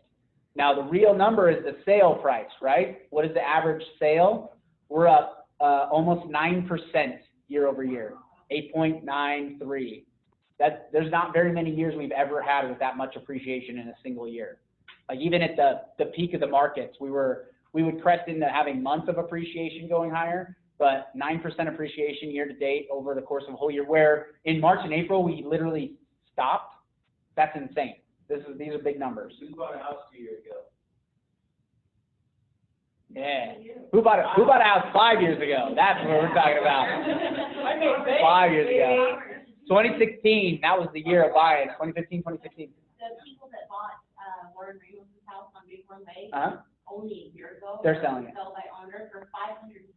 Now the real number is the sale price, right? What is the average sale? We're up almost 9% year over year, 8.93. There's not very many years we've ever had with that much appreciation in a single year. Like even at the peak of the markets, we would crest into having months of appreciation going higher, but 9% appreciation year to date over the course of a whole year, where in March and April we literally stopped. That's insane. These are big numbers. Who bought a house 2 years ago? Yeah. Who bought a house 5 years ago? That's what we're talking about. 5 years ago. 2016, that was the year of buying. 2015, 2016. The people that bought, Warren Reynolds' house on Bighorn Lake, only a year ago. They're selling it. Sold by owner for $575,000,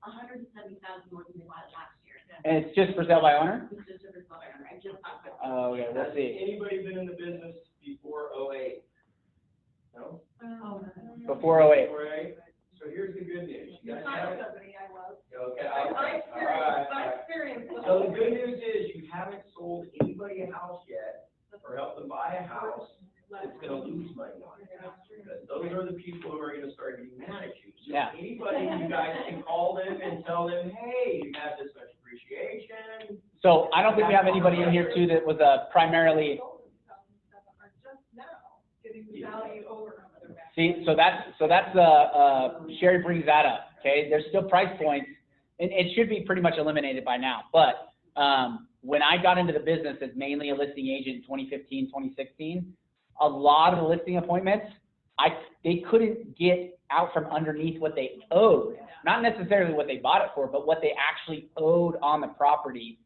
$170,000 more than they bought it last year. And it's just for sale by owner? It's just for sale by owner. I just talked about. Oh, okay, we'll Has see. anybody been in the business before '08? No? Before 08. Before '08? So here's the good news. You guys Not have it? somebody I was. Okay. My Alright. experience was. So the good news is you haven't sold anybody a house yet or helped them buy a house that's gonna lose money on it. Because those are the people who are gonna start getting mad at you. So Yeah. anybody, you guys can call them and tell them, hey, you have this much appreciation. So I don't think we have anybody in here too that was primarily. Are just now getting the value over another back. See, so that's Sherry brings that up. Okay, there's still price points, and it should be pretty much eliminated by now. But when I got into the business as mainly a listing agent in 2015, 2016, a lot of the listing appointments, they couldn't get out from underneath what they owed, not necessarily what they bought it for, but what they actually owed on the property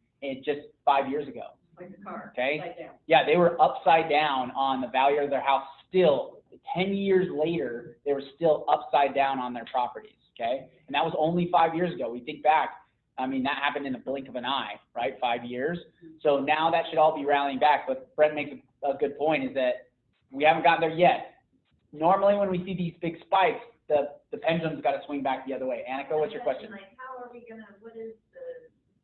just 5 years ago. Like a car. Okay. Upside down. Yeah, they were upside down on the value of their house still. 10 years later, they were still upside down on their properties, okay? And that was only 5 years ago. We think back, I mean, that happened in the blink of an eye, right? 5 years. So now that should all be rallying back. But Brent makes a good point, is that we haven't gotten there yet. Normally when we see these big spikes, the pendulum's got to swing back the other way. Annika, what's your question? Like, how are we gonna, what is the,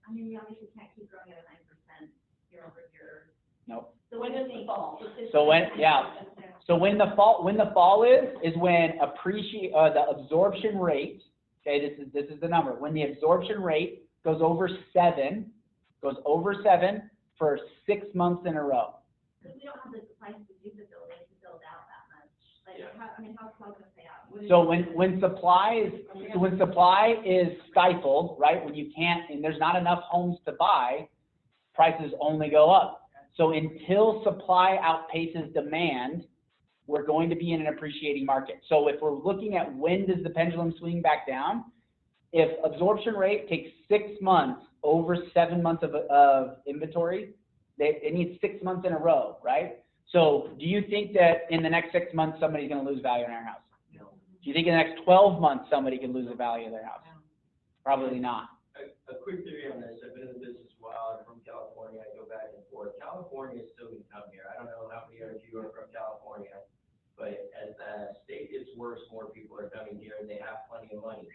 I mean, we obviously can't keep growing at 9% year over year. Nope. So when does it fall? So when the fall is when the absorption rate, okay, this is the number. When the absorption rate goes over 7 for 6 months in a row. Because we don't have the supplies to do the building to build out that much. Like, how's it gonna stay out? So when supply is stifled, right? When you can't, and there's not enough homes to buy, prices only go up. So until supply outpaces demand, we're going to be in an appreciating market. So if we're looking at when does the pendulum swing back down, if absorption rate takes 6 months over 7 months of inventory, it needs 6 months in a row, right? So do you think that in the next 6 months somebody's going to lose value in our house? No. Do you think in the next 12 months somebody can lose the value of their house? Probably not. a quick theory on this. I've been in the business a while. I'm from California. I go back and forth. California is still going to come here. I don't know how many of you are from California, but as the state gets worse, more people are coming here and they have plenty of money.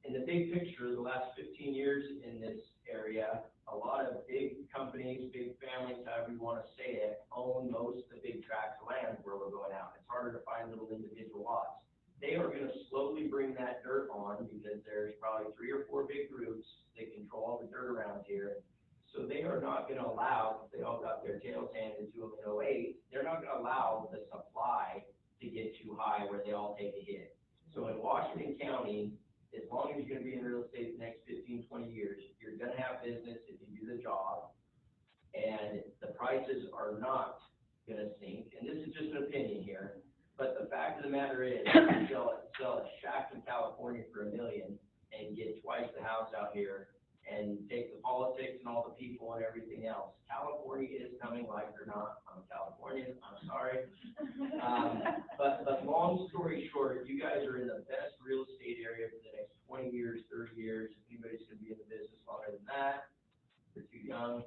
In the big picture, the last 15 years in this area, a lot of big companies, big families, however you want to say it, own most of the big tracts of land where we're going out. It's harder to find little individual lots. They are going to slowly bring that dirt on because there's probably 3 or 4 big groups that control all the dirt around here. So they are not going to allow, they all got their tails handed to them in 08, they're not going to allow the supply to get too high where they all take a hit. So in Washington County, as long as you're going to be in real estate the next 15, 20 years, you're going to have business if you do the job, and the prices are not going to sink. And this is just an opinion here, but the fact of the matter is, you sell a shack in California for $1 million and get twice the house out here, and take the politics and all the people and everything else. California is coming, like it or not. I'm Californian, I'm sorry. But long story short, you guys are in the best real estate area for the next 20 years, 30 years. If anybody's going to be in the business longer than that, they're too young.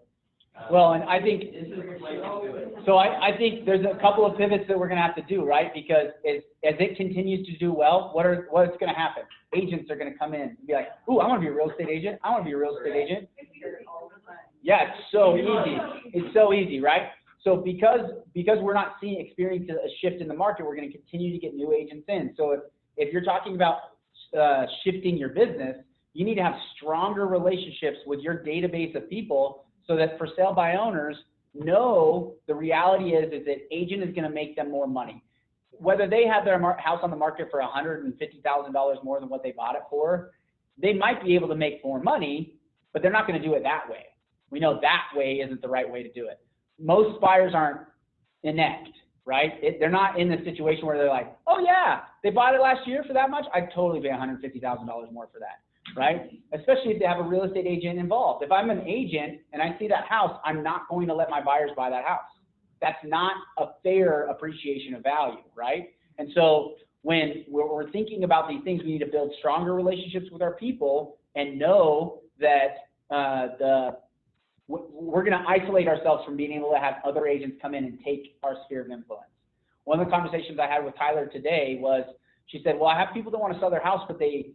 Well, and I think, This is the place to do it. so I think there's a couple of pivots that we're gonna have to do, right? Because as it continues to do well, what's gonna happen? Agents are gonna come in and be like, ooh, I wanna be a real estate agent. I wanna be a real estate agent. Yeah, it's so easy. It's so easy, right? So because we're not experiencing a shift in the market, we're gonna continue to get new agents in. So if you're talking about shifting your business, you need to have stronger relationships with your database of people, so that for sale by owners know the reality is that agent is going to make them more money. Whether they have their house on the market for $150,000 more than what they bought it for, they might be able to make more money, but they're not going to do it that way. We know that way isn't the right way to do it. Most buyers aren't inept, right? They're not in the situation where they're like, oh yeah, they bought it last year for that much, I'd totally pay $150,000 more for that. Right? Especially if they have a real estate agent involved. If I'm an agent and I see that house, I'm not going to let my buyers buy that house. That's not a fair appreciation of value, right? And so when we're thinking about these things, we need to build stronger relationships with our people and know that we're going to isolate ourselves from being able to have other agents come in and take our sphere of influence. One of the conversations I had with Tyler today was, she said, well, I have people that want to sell their house, but they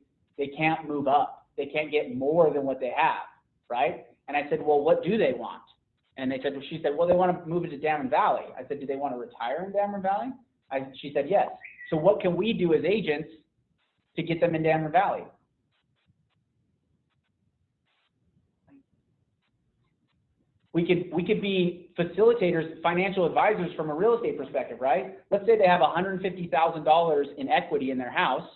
can't move up. They can't get more than what they have, right? And I said, well, what do they want? And she said, well, they want to move into Dameron Valley. I said, do they want to retire in Dameron Valley? She said, yes. So what can we do as agents to get them in Dameron Valley? We could be facilitators, financial advisors from a real estate perspective, right? Let's say they have $150,000 in equity in their house.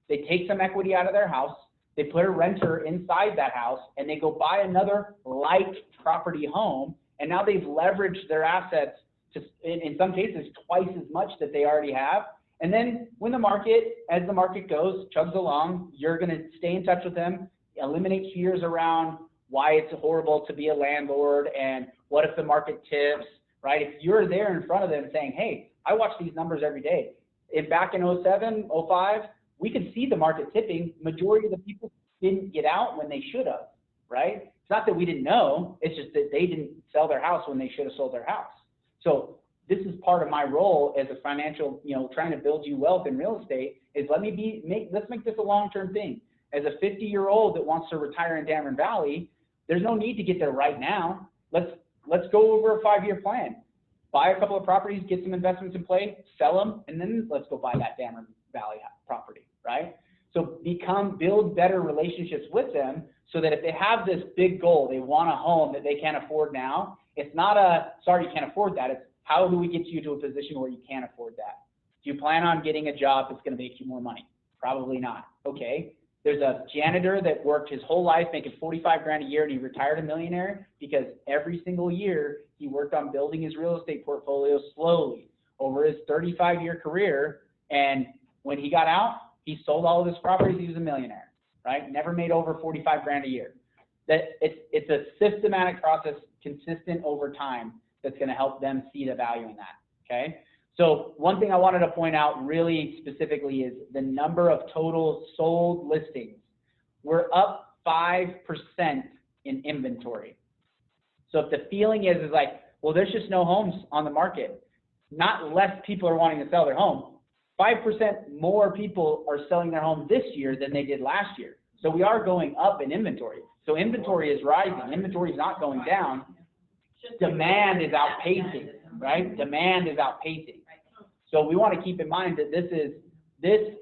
They take some equity out of their house, they put a renter inside that house, and they go buy another like property home, and now they've leveraged their assets to, in some cases, twice as much that they already have. And then when as the market goes, chugs along, you're going to stay in touch with them, eliminate fears around why it's horrible to be a landlord and what if the market tips, right? If you're there in front of them saying, hey, I watch these numbers every day. Back in 07, 05, we could see the market tipping. Majority of the people didn't get out when they should have, right? It's not that we didn't know, it's just that they didn't sell their house when they should have sold their house. So this is part of my role as a financial, trying to build you wealth in real estate, is let's make this a long-term thing. As a 50-year-old that wants to retire in Dameron Valley, there's no need to get there right now. Let's go over a 5-year plan. Buy a couple of properties, get some investments in play, sell them, and then let's go buy that Dameron Valley property, right? So build better relationships with them so that if they have this big goal, they want a home that they can't afford now, it's not sorry, you can't afford that. It's how do we get you to a position where you can't afford that? Do you plan on getting a job that's going to make you more money? Probably not. Okay. There's a janitor that worked his whole life making 45 grand a year and he retired a millionaire because every single year he worked on building his real estate portfolio slowly over his 35-year career. And when he got out, he sold all of his properties. He was a millionaire, right? Never made over 45 grand a year. It's a systematic process, consistent over time, that's going to help them see the value in that, okay? So one thing I wanted to point out really specifically is the number of total sold listings. We're up 5% in inventory. So if the feeling is like, well, there's just no homes on the market, not less people are wanting to sell their home. 5% more people are selling their home this year than they did last year. So we are going up in inventory. So inventory is rising. Inventory is not going down. Demand is outpacing, right? Demand is outpacing. So we want to keep in mind that this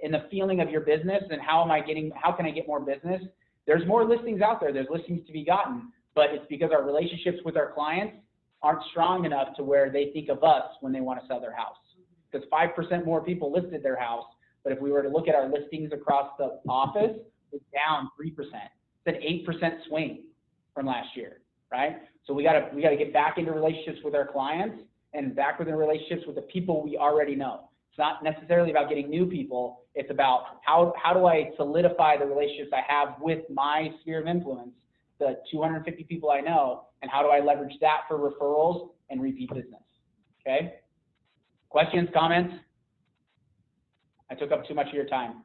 in the feeling of your business and how can I get more business? There's more listings out there. There's listings to be gotten, but it's because our relationships with our clients aren't strong enough to where they think of us when they want to sell their house. Because 5% more people listed their house, but if we were to look at our listings across the office, it's down 3%. It's an 8% swing from last year, right? So we gotta get back into relationships with our clients and back within relationships with the people we already know. It's not necessarily about getting new people. It's about how do I solidify the relationships I have with my sphere of influence, the 250 people I know, and how do I leverage that for referrals and repeat business, okay? Questions, comments? I took up too much of your time.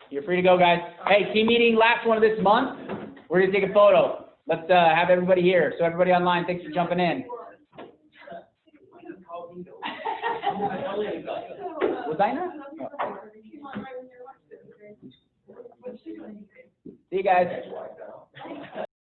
You're free to go, guys. Hey, team meeting, last one of this month. We're gonna take a photo. Let's have everybody here. So everybody online, thanks for jumping in. Was I not? Oh. See you guys.